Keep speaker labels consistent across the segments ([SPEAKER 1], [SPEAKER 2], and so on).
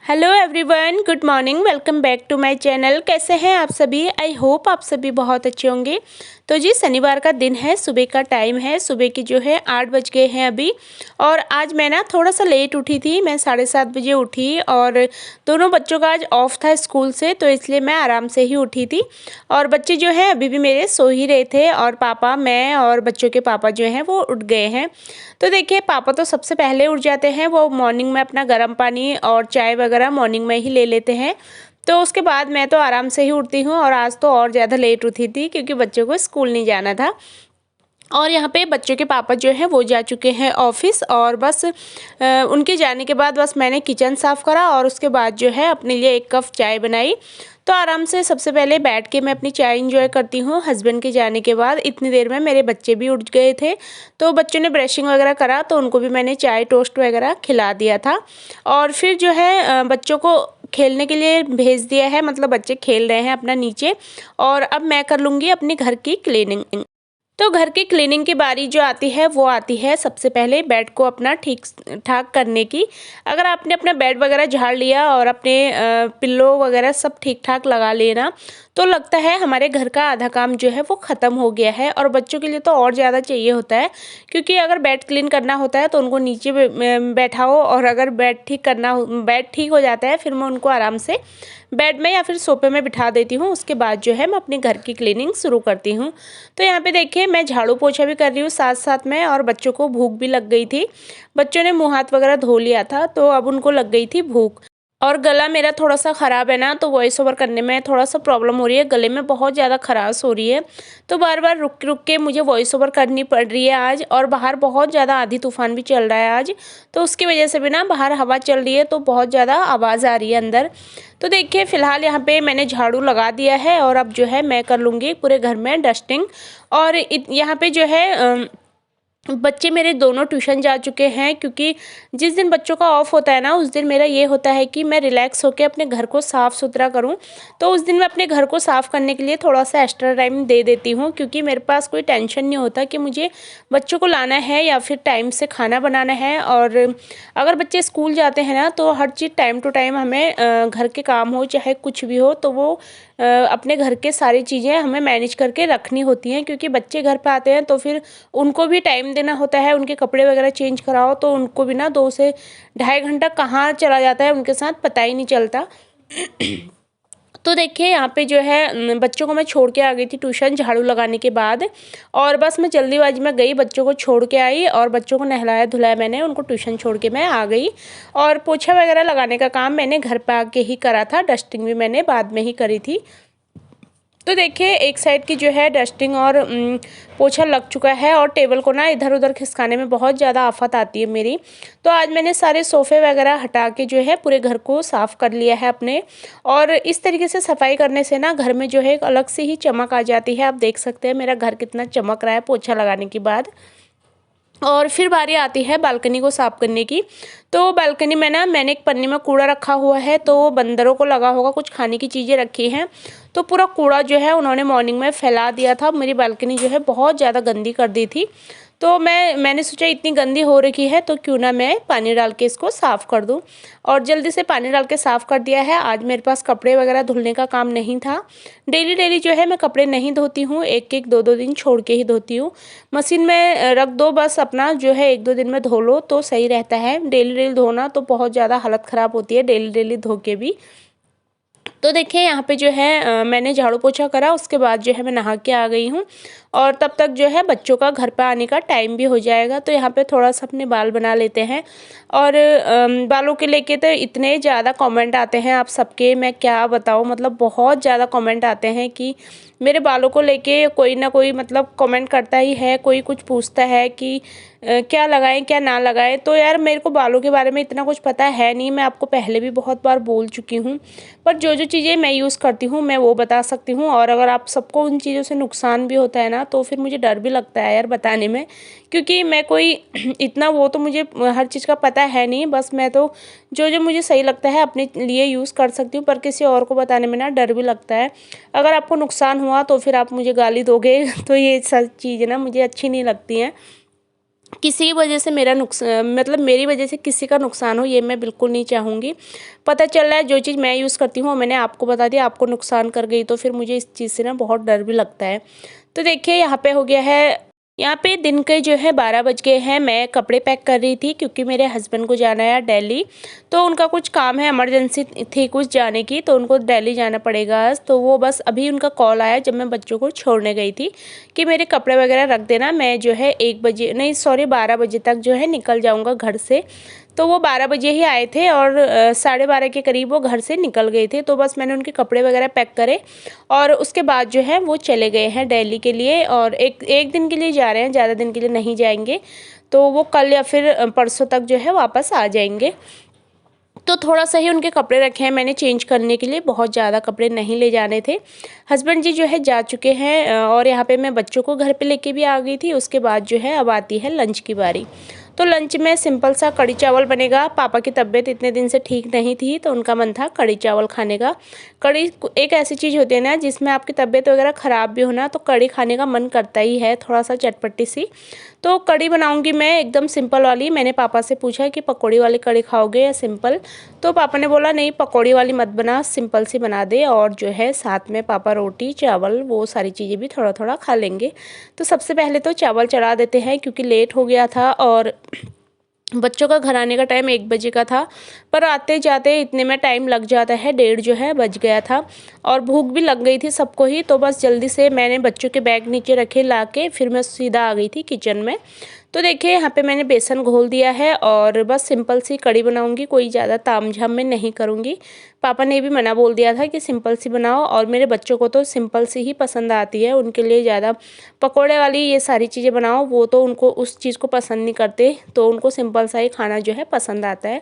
[SPEAKER 1] Hello everyone, good morning. Welcome back to my channel. कैसे हैं आप सभी? आई होप आप सभी बहुत अच्छे होंगे। तो जी शनिवार का दिन है, सुबह का टाइम है, सुबह की जो है 8 बज गए हैं अभी। और आज मैं ना थोड़ा सा लेट उठी थी, मैं 7:30 बजे उठी और दोनों बच्चों का आज ऑफ था स्कूल से, तो इसलिए मैं आराम से ही उठी थी। और बच्चे जो हैं अभी भी मेरे सो ही रहे थे और पापा, मैं और बच्चों के पापा जो हैं वो उठ गए हैं। तो देखिए पापा तो सबसे पहले उठ जाते हैं, वो मॉर्निंग में अपना गर्म पानी और चाय वगैरह मॉर्निंग में ही ले लेते हैं। तो उसके बाद मैं तो आराम से ही उठती हूँ और आज तो और ज़्यादा लेट उठी थी क्योंकि बच्चों को स्कूल नहीं जाना था। और यहाँ पे बच्चों के पापा जो हैं वो जा चुके हैं ऑफिस और बस उनके जाने के बाद बस मैंने किचन साफ़ करा और उसके बाद जो है अपने लिए एक कप चाय बनाई। तो आराम से सबसे पहले बैठ के मैं अपनी चाय इंजॉय करती हूँ। हस्बैंड के जाने के बाद इतनी देर में मेरे बच्चे भी उठ गए थे, तो बच्चों ने ब्रशिंग वगैरह करा तो उनको भी मैंने चाय टोस्ट वगैरह खिला दिया था। और फिर जो है बच्चों को खेलने के लिए भेज दिया है, मतलब बच्चे खेल रहे हैं अपना नीचे। और अब मैं कर लूँगी अपनी घर की क्लीनिंग। तो घर की क्लीनिंग की बारी जो आती है वो आती है सबसे पहले बेड को अपना ठीक ठाक करने की। अगर आपने अपना बेड वगैरह झाड़ लिया और अपने पिल्लो वगैरह सब ठीक ठाक लगा लेना, तो लगता है हमारे घर का आधा काम जो है वो ख़त्म हो गया है। और बच्चों के लिए तो और ज़्यादा चाहिए होता है, क्योंकि अगर बेड क्लीन करना होता है तो उनको नीचे बैठाओ, और अगर बेड ठीक हो जाता है फिर मैं उनको आराम से बेड में या फिर सोफे में बिठा देती हूँ। उसके बाद जो है मैं अपने घर की क्लीनिंग शुरू करती हूँ। तो यहाँ पे देखिए मैं झाड़ू पोछा भी कर रही हूँ साथ साथ में, और बच्चों को भूख भी लग गई थी। बच्चों ने मुँह हाथ वगैरह धो लिया था तो अब उनको लग गई थी भूख। और गला मेरा थोड़ा सा ख़राब है ना, तो वॉइस ओवर करने में थोड़ा सा प्रॉब्लम हो रही है, गले में बहुत ज़्यादा खराश हो रही है। तो बार बार रुक रुक के मुझे वॉइस ओवर करनी पड़ रही है आज। और बाहर बहुत ज़्यादा आंधी तूफान भी चल रहा है आज, तो उसकी वजह से भी ना बाहर हवा चल रही है तो बहुत ज़्यादा आवाज़ आ रही है अंदर। तो देखिए फ़िलहाल यहाँ पे मैंने झाड़ू लगा दिया है और अब जो है मैं कर लूँगी पूरे घर में डस्टिंग। और यहाँ पे जो है बच्चे मेरे दोनों ट्यूशन जा चुके हैं, क्योंकि जिस दिन बच्चों का ऑफ होता है ना उस दिन मेरा ये होता है कि मैं रिलैक्स होकर अपने घर को साफ़ सुथरा करूं। तो उस दिन मैं अपने घर को साफ़ करने के लिए थोड़ा सा एक्स्ट्रा टाइम दे देती हूं, क्योंकि मेरे पास कोई टेंशन नहीं होता कि मुझे बच्चों को लाना है या फिर टाइम से खाना बनाना है। और अगर बच्चे स्कूल जाते हैं ना तो हर चीज़ टाइम टू टाइम हमें घर के काम हो चाहे कुछ भी हो तो वो अपने घर के सारी चीज़ें हमें मैनेज करके रखनी होती हैं। क्योंकि बच्चे घर पे आते हैं तो फिर उनको भी टाइम देना होता है, उनके कपड़े वगैरह चेंज कराओ तो उनको भी ना 2 से ढाई घंटा कहाँ चला जाता है उनके साथ पता ही नहीं चलता। तो देखिए यहाँ पे जो है बच्चों को मैं छोड़ के आ गई थी ट्यूशन झाड़ू लगाने के बाद। और बस मैं जल्दीबाजी में गई, बच्चों को छोड़ के आई और बच्चों को नहलाया धुलाया मैंने, उनको ट्यूशन छोड़ के मैं आ गई। और पोछा वगैरह लगाने का काम मैंने घर पे आके ही करा था, डस्टिंग भी मैंने बाद में ही करी थी। तो देखिए एक साइड की जो है डस्टिंग और पोछा लग चुका है, और टेबल को ना इधर उधर खिसकाने में बहुत ज़्यादा आफत आती है मेरी। तो आज मैंने सारे सोफ़े वगैरह हटा के जो है पूरे घर को साफ़ कर लिया है अपने। और इस तरीके से सफाई करने से ना घर में जो है एक अलग से ही चमक आ जाती है। आप देख सकते हैं मेरा घर कितना चमक रहा है पोछा लगाने के बाद। और फिर बारी आती है बालकनी को साफ़ करने की। तो बालकनी में ना मैंने एक पन्नी में कूड़ा रखा हुआ है, तो बंदरों को लगा होगा कुछ खाने की चीज़ें रखी हैं, तो पूरा कूड़ा जो है उन्होंने मॉर्निंग में फैला दिया था। मेरी बालकनी जो है बहुत ज़्यादा गंदी कर दी थी। तो मैंने सोचा इतनी गंदी हो रखी है तो क्यों ना मैं पानी डाल के इसको साफ़ कर दूं। और जल्दी से पानी डाल के साफ़ कर दिया है। आज मेरे पास कपड़े वगैरह धुलने का काम नहीं था। डेली जो है मैं कपड़े नहीं धोती हूँ, एक एक दो दो दिन छोड़ के ही धोती हूँ। मशीन में रख दो, बस अपना जो है एक दो दिन में धो लो तो सही रहता है। डेली धोना तो बहुत ज़्यादा हालत ख़राब होती है डेली धो के भी। तो देखिए यहाँ पे जो है मैंने झाड़ू पोछा करा, उसके बाद जो है मैं नहा के आ गई हूँ। और तब तक जो है बच्चों का घर पे आने का टाइम भी हो जाएगा। तो यहाँ पे थोड़ा सा अपने बाल बना लेते हैं। और बालों के लेके तो इतने ज़्यादा कमेंट आते हैं आप सबके, मैं क्या बताऊँ, मतलब बहुत ज़्यादा कमेंट आते हैं कि मेरे बालों को लेके कोई ना कोई मतलब कमेंट करता ही है, कोई कुछ पूछता है कि क्या लगाएं क्या ना लगाएं। तो यार मेरे को बालों के बारे में इतना कुछ पता है नहीं, मैं आपको पहले भी बहुत बार बोल चुकी हूँ। पर जो जो चीज़ें मैं यूज़ करती हूँ मैं वो बता सकती हूँ। और अगर आप सबको उन चीज़ों से नुकसान भी होता है ना तो फिर मुझे डर भी लगता है यार बताने में, क्योंकि मैं कोई इतना वो तो मुझे हर चीज़ का पता है नहीं। बस मैं तो जो जो मुझे सही लगता है अपने लिए यूज़ कर सकती हूँ, पर किसी और को बताने में ना डर भी लगता है। अगर आपको नुकसान हुआ तो फिर आप मुझे गाली दोगे तो ये सब चीज़ें ना मुझे अच्छी नहीं लगती हैं। किसी की वजह से मेरा मतलब मेरी वजह से किसी का नुकसान हो, ये मैं बिल्कुल नहीं चाहूँगी। पता चल रहा है जो चीज़ मैं यूज़ करती हूँ और मैंने आपको बता दिया, आपको नुकसान कर गई, तो फिर मुझे इस चीज़ से ना बहुत डर भी लगता है। तो देखिए यहाँ पे हो गया है, यहाँ पे दिन के जो है 12 बज गए हैं। मैं कपड़े पैक कर रही थी क्योंकि मेरे हस्बैंड को जाना है दिल्ली, तो उनका कुछ काम है, इमरजेंसी थी कुछ जाने की, तो उनको दिल्ली जाना पड़ेगा आज। तो वो बस अभी उनका कॉल आया जब मैं बच्चों को छोड़ने गई थी कि मेरे कपड़े वगैरह रख देना, मैं जो है 1 बजे नहीं सॉरी 12 बजे तक जो है निकल जाऊँगा घर से। तो वो 12 बजे ही आए थे और 12:30 के करीब वो घर से निकल गए थे। तो बस मैंने उनके कपड़े वगैरह पैक करे और उसके बाद जो है वो चले गए हैं दिल्ली के लिए, और एक दिन के लिए जा रहे हैं, ज़्यादा दिन के लिए नहीं जाएंगे। तो वो कल या फिर परसों तक जो है वापस आ जाएंगे। तो थोड़ा सा ही उनके कपड़े रखे हैं मैंने चेंज करने के लिए, बहुत ज़्यादा कपड़े नहीं ले जाने थे। हस्बैंड जी जो है जा चुके हैं और यहाँ पे मैं बच्चों को घर पे लेके भी आ गई थी। उसके बाद जो है अब आती है लंच की बारी। तो लंच में सिंपल सा कढ़ी चावल बनेगा। पापा की तबीयत इतने दिन से ठीक नहीं थी, तो उनका मन था कढ़ी चावल खाने का। कढ़ी एक ऐसी चीज़ होती है ना, जिसमें आपकी तबीयत वगैरह ख़राब भी हो ना, तो कढ़ी खाने का मन करता ही है, थोड़ा सा चटपटी सी। तो कढ़ी बनाऊंगी मैं एकदम सिंपल वाली। मैंने पापा से पूछा कि पकौड़ी वाली कढ़ी खाओगे या सिंपल, तो पापा ने बोला नहीं पकौड़ी वाली मत बना, सिंपल सी बना दे, और जो है साथ में पापा रोटी चावल वो सारी चीज़ें भी थोड़ा थोड़ा खा लेंगे। तो सबसे पहले तो चावल चढ़ा देते हैं क्योंकि लेट हो गया था और बच्चों का घर आने का टाइम 1 बजे का था, पर आते जाते इतने में टाइम लग जाता है, 1:30 जो है बज गया था और भूख भी लग गई थी सबको ही। तो बस जल्दी से मैंने बच्चों के बैग नीचे रखे ला के, फिर मैं सीधा आ गई थी किचन में। तो देखिए यहाँ पे मैंने बेसन घोल दिया है और बस सिंपल सी कढ़ी बनाऊंगी, कोई ज़्यादा तामझाम में नहीं करूँगी। पापा ने भी मना बोल दिया था कि सिंपल सी बनाओ, और मेरे बच्चों को तो सिंपल सी ही पसंद आती है, उनके लिए ज़्यादा पकोड़े वाली ये सारी चीज़ें बनाओ वो तो उनको उस चीज़ को पसंद नहीं करते, तो उनको सिंपल सा ही खाना जो है पसंद आता है।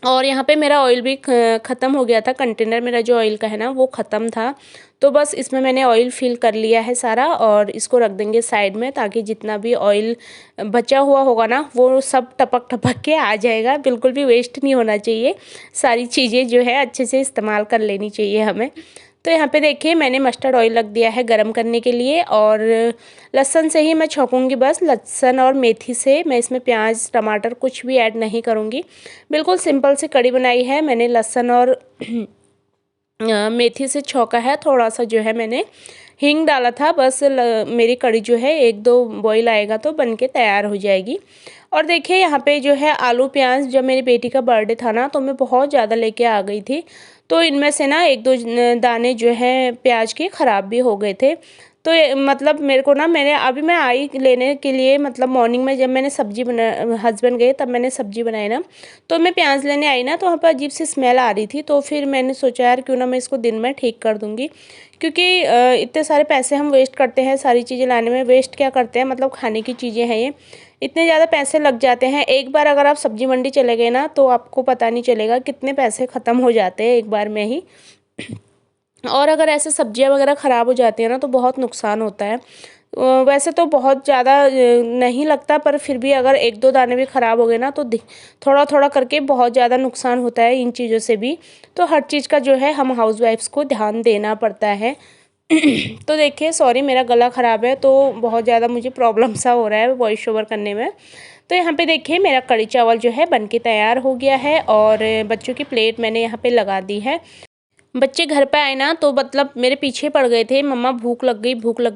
[SPEAKER 1] और यहाँ पे मेरा ऑयल भी ख़त्म हो गया था, कंटेनर मेरा जो ऑयल का है ना वो ख़त्म था। तो बस इसमें मैंने ऑयल फिल कर लिया है सारा, और इसको रख देंगे साइड में, ताकि जितना भी ऑयल बचा हुआ होगा ना वो सब टपक टपक के आ जाएगा। बिल्कुल भी वेस्ट नहीं होना चाहिए, सारी चीज़ें जो है अच्छे से इस्तेमाल कर लेनी चाहिए हमें। तो यहाँ पे देखिए मैंने मस्टर्ड ऑयल रख दिया है गरम करने के लिए, और लहसुन से ही मैं छौंकूँगी, बस लहसुन और मेथी से। मैं इसमें प्याज टमाटर कुछ भी ऐड नहीं करूँगी। बिल्कुल सिंपल सी कढ़ी बनाई है मैंने, लहसुन और मेथी से छौंका है, थोड़ा सा जो है मैंने हींग डाला था। बस मेरी कढ़ी जो है 1-2 बॉईल आएगा तो बन के तैयार हो जाएगी। और देखिए यहाँ पे जो है आलू प्याज, जब मेरी बेटी का बर्थडे था ना तो मैं बहुत ज़्यादा लेके आ गई थी, तो इनमें से ना 1-2 दाने जो हैं प्याज के ख़राब भी हो गए थे। तो मतलब मेरे को ना, मैंने अभी मैं आई लेने के लिए, मतलब मॉर्निंग में जब मैंने सब्ज़ी बना, हस्बैंड गए तब मैंने सब्ज़ी बनाई ना, तो मैं प्याज लेने आई ना तो वहाँ पर अजीब सी स्मेल आ रही थी। तो फिर मैंने सोचा यार क्यों ना मैं इसको दिन में ठीक कर दूँगी, क्योंकि इतने सारे पैसे हम वेस्ट करते हैं सारी चीज़ें लाने में। वेस्ट क्या करते हैं, मतलब खाने की चीज़ें हैं ये, इतने ज़्यादा पैसे लग जाते हैं। एक बार अगर आप सब्ज़ी मंडी चले गए ना तो आपको पता नहीं चलेगा कितने पैसे ख़त्म हो जाते हैं एक बार में ही। और अगर ऐसे सब्जियां वगैरह ख़राब हो जाती हैं ना तो बहुत नुकसान होता है। वैसे तो बहुत ज़्यादा नहीं लगता, पर फिर भी अगर 1-2 दाने भी ख़राब हो गए ना तो थोड़ा थोड़ा करके बहुत ज़्यादा नुकसान होता है इन चीज़ों से भी। तो हर चीज़ का जो है हम हाउसवाइफ्स को ध्यान देना पड़ता है। तो देखिए सॉरी मेरा गला ख़राब है तो बहुत ज़्यादा मुझे प्रॉब्लम सा हो रहा है वॉइस ओवर करने में। तो यहाँ पे देखिए मेरा कढ़ी चावल जो है बनके तैयार हो गया है, और बच्चों की प्लेट मैंने यहाँ पे लगा दी है। बच्चे घर पे आए ना तो मतलब मेरे पीछे पड़ गए थे, मम्मा भूख लग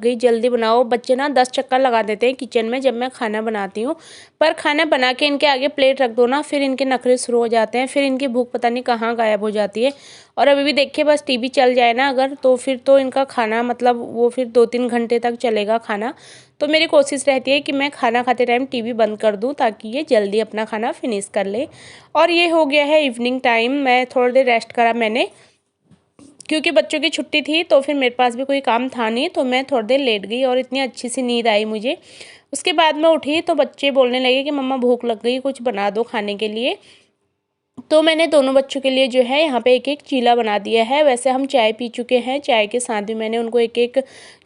[SPEAKER 1] गई जल्दी बनाओ। बच्चे ना 10 चक्कर लगा देते हैं किचन में जब मैं खाना बनाती हूँ, पर खाना बना के इनके आगे प्लेट रख दो ना फिर इनके नखरे शुरू हो जाते हैं, फिर इनकी भूख पता नहीं कहाँ गायब हो जाती है। और अभी भी देखिए बस टीवी चल जाए ना अगर, तो फिर तो इनका खाना मतलब वो फिर 2-3 घंटे तक चलेगा खाना। तो मेरी कोशिश रहती है कि मैं खाना खाते टाइम टीवी बंद कर दूं ताकि ये जल्दी अपना खाना फिनिश कर ले। और ये हो गया है इवनिंग टाइम, मैं थोड़ी देर रेस्ट करा मैंने, क्योंकि बच्चों की छुट्टी थी तो फिर मेरे पास भी कोई काम था नहीं, तो मैं थोड़ी देर लेट गई और इतनी अच्छी सी नींद आई मुझे। उसके बाद मैं उठी तो बच्चे बोलने लगे कि मम्मा भूख लग गई, कुछ बना दो खाने के लिए। तो मैंने दोनों बच्चों के लिए जो है यहाँ पे एक एक चीला बना दिया है। वैसे हम चाय पी चुके हैं, चाय के साथ भी मैंने उनको एक एक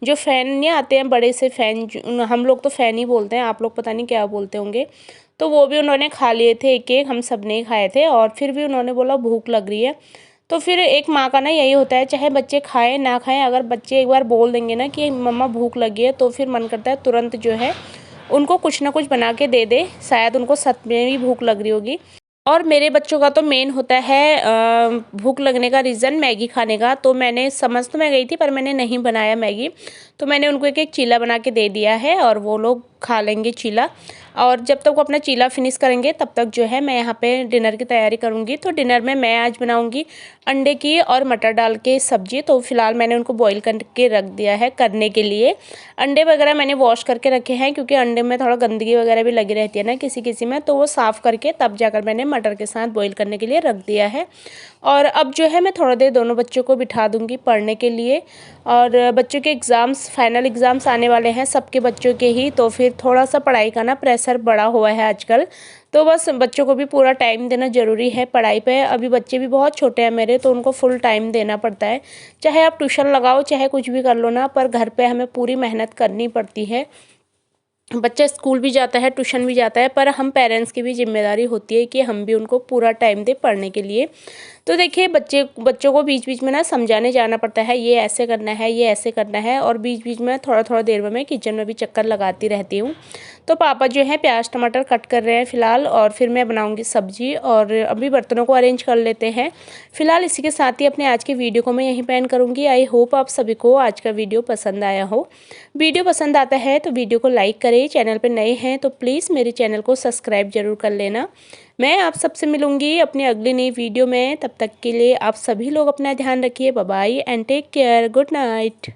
[SPEAKER 1] जो फ़ैन नहीं आते हैं बड़े से फ़ैन, हम लोग तो फ़ैन ही बोलते हैं, आप लोग पता नहीं क्या बोलते होंगे, तो वो भी उन्होंने खा लिए थे एक एक, हम सब ने खाए थे। और फिर भी उन्होंने बोला भूख लग रही है। तो फिर एक माँ का ना यही होता है, चाहे बच्चे खाएं ना खाएं, अगर बच्चे एक बार बोल देंगे ना कि मम्मा भूख लगी है तो फिर मन करता है तुरंत जो है उनको कुछ ना कुछ बना के दे दे, शायद उनको सच में भी भूख लग रही होगी। और मेरे बच्चों का तो मेन होता है भूख लगने का रीज़न मैगी खाने का। तो मैंने समझ तो मैं गई थी पर मैंने नहीं बनाया मैगी, तो मैंने उनको एक एक चीला बना के दे दिया है और वो लोग खा लेंगे चीला। और जब तक वो अपना चीला फिनिश करेंगे तब तक जो है मैं यहाँ पे डिनर की तैयारी करूँगी। तो डिनर में मैं आज बनाऊँगी अंडे की और मटर डाल के सब्ज़ी। तो फिलहाल मैंने उनको बॉईल करके रख दिया है करने के लिए। अंडे वगैरह मैंने वॉश करके रखे हैं, क्योंकि अंडे में थोड़ा गंदगी वगैरह भी लगी रहती है ना किसी किसी में, तो वो साफ़ करके तब जाकर मैंने मटर के साथ बॉईल करने के लिए रख दिया है। और अब जो है मैं थोड़ा देर दोनों बच्चों को बिठा दूँगी पढ़ने के लिए। और बच्चों के एग्ज़ाम्स, फाइनल एग्ज़ाम्स आने वाले हैं सबके बच्चों के ही, तो फिर थोड़ा सा पढ़ाई का ना प्रेशर बढ़ा हुआ है आजकल। तो बस बच्चों को भी पूरा टाइम देना ज़रूरी है पढ़ाई पे। अभी बच्चे भी बहुत छोटे हैं मेरे, तो उनको फुल टाइम देना पड़ता है। चाहे आप ट्यूशन लगाओ, चाहे कुछ भी कर लो ना, पर घर पे हमें पूरी मेहनत करनी पड़ती है। बच्चा स्कूल भी जाता है, ट्यूशन भी जाता है, पर हम पेरेंट्स की भी जिम्मेदारी होती है कि हम भी उनको पूरा टाइम दें पढ़ने के लिए। तो देखिए बच्चों को बीच बीच में ना समझाने जाना पड़ता है, ये ऐसे करना है, ये ऐसे करना है। और बीच बीच में थोड़ा थोड़ा देर में मैं किचन में भी चक्कर लगाती रहती हूँ। तो पापा जो है प्याज टमाटर कट कर रहे हैं फ़िलहाल, और फिर मैं बनाऊँगी सब्ज़ी। और अभी बर्तनों को अरेंज कर लेते हैं। फ़िलहाल इसी के साथ ही अपने आज की वीडियो को मैं यहीं पे एंड करूँगी। आई होप आप सभी को आज का वीडियो पसंद आया हो। वीडियो पसंद आता है तो वीडियो को लाइक करें, चैनल पर नए हैं तो प्लीज़ मेरे चैनल को सब्सक्राइब ज़रूर कर लेना। मैं आप सबसे मिलूँगी अपनी अगली नई वीडियो में। तब तक के लिए आप सभी लोग अपना ध्यान रखिए। Bye bye and take care. Good night.